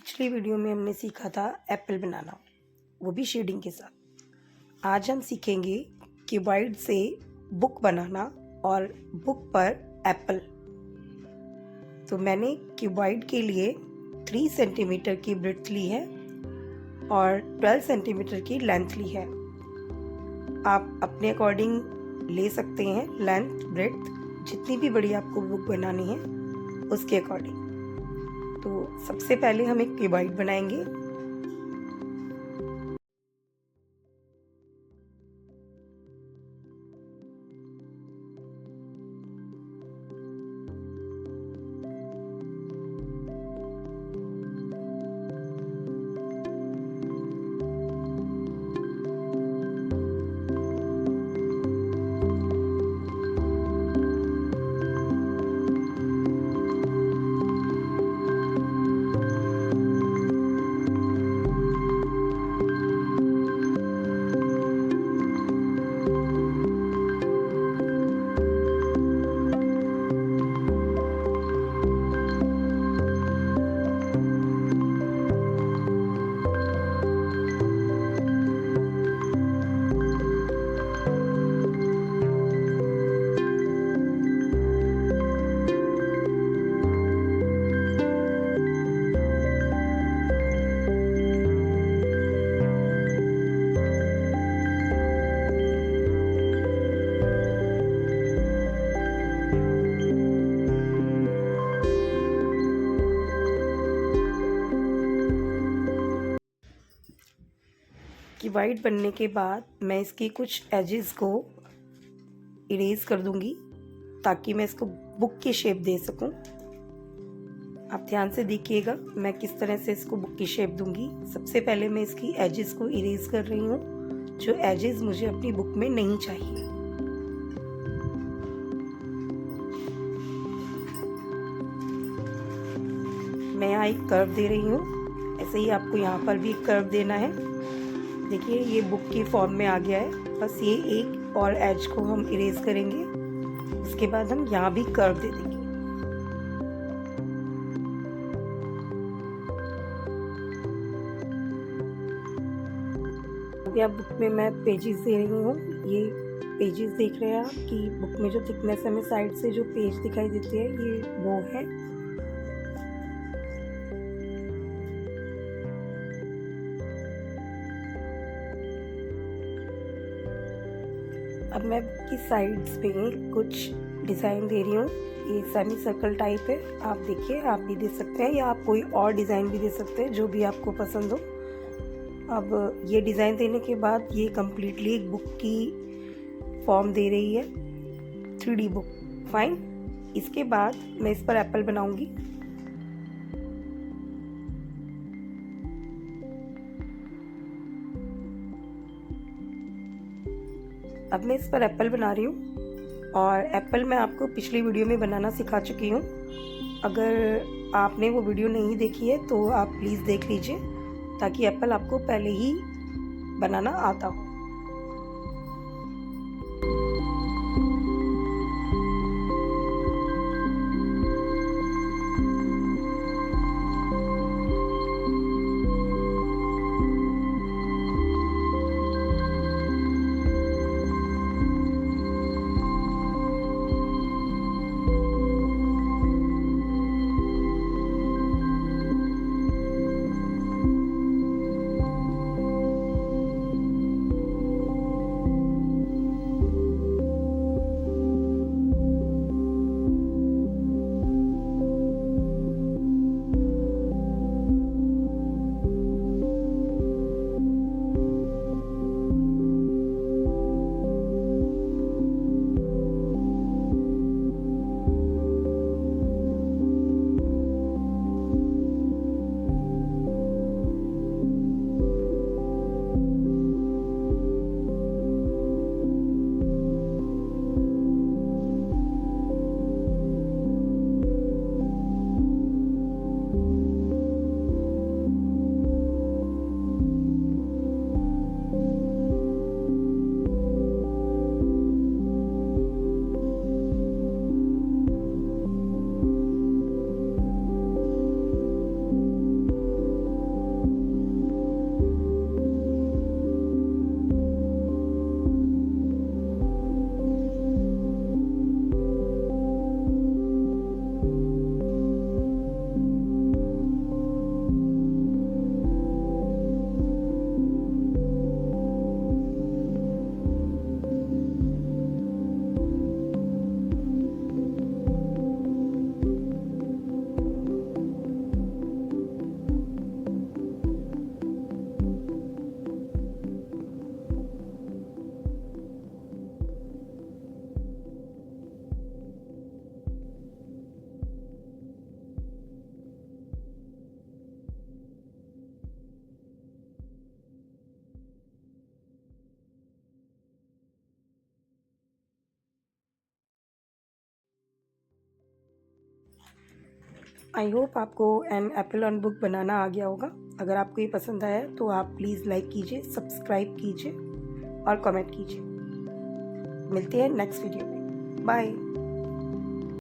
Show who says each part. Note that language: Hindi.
Speaker 1: पिछली वीडियो में हमने सीखा था एप्पल बनाना, वो भी शेडिंग के साथ। आज हम सीखेंगे क्यूबॉइड से बुक बनाना और बुक पर एप्पल। तो मैंने क्यूबॉइड के लिए 3 सेंटीमीटर की ब्रेड्थ ली है और 12 सेंटीमीटर की लेंथ ली है। आप अपने अकॉर्डिंग ले सकते हैं लेंथ ब्रेड्थ, जितनी भी बड़ी आपको बुक बनानी है उसके अकॉर्डिंग। तो सबसे पहले हम एक क्यूबॉइड बनाएंगे। क्यूबॉइड बनने के बाद मैं इसकी कुछ एजेस को इरेज कर दूंगी ताकि मैं इसको बुक की शेप दे सकूं। आप ध्यान से देखिएगा मैं किस तरह से इसको बुक की शेप दूंगी। सबसे पहले मैं इसकी एजेस को इरेज कर रही हूँ, जो एजेस मुझे अपनी बुक में नहीं चाहिए। मैं यहाँ एक कर्व दे रही हूँ, ऐसे ही आपको यहाँ पर भी एक कर्व देना है। देखिए ये बुक की फॉर्म में आ गया है। बस ये एक और एज को हम इरेज करेंगे, उसके बाद हम यहाँ भी कर्व दे देंगे। अभी आप बुक में मैं पेजेस दे रही हूँ। ये पेजेस देख रहे हैं आप कि बुक में जो थिकनेस हमें साइड से जो पेज दिखाई देते हैं ये वो है। अब मैं की साइड्स पे कुछ डिज़ाइन दे रही हूँ। ये सेमी सर्कल टाइप है, आप देखिए आप भी दे सकते हैं या आप कोई और डिज़ाइन भी दे सकते हैं, जो भी आपको पसंद हो। अब ये डिज़ाइन देने के बाद ये कम्प्लीटली एक बुक की फॉर्म दे रही है, 3D बुक। फाइन। इसके बाद मैं इस पर एप्पल बनाऊंगी। अब मैं इस पर एप्पल बना रही हूँ और एप्पल मैं आपको पिछली वीडियो में बनाना सिखा चुकी हूँ। अगर आपने वो वीडियो नहीं देखी है तो आप प्लीज़ देख लीजिए, ताकि एप्पल आपको पहले ही बनाना आता हो। आई होप आपको एन एप्पल ऑन बुक बनाना आ गया होगा। अगर आपको ये पसंद आया तो आप प्लीज़ लाइक कीजिए, सब्सक्राइब कीजिए और कमेंट कीजिए। मिलते हैं नेक्स्ट वीडियो में। बाय।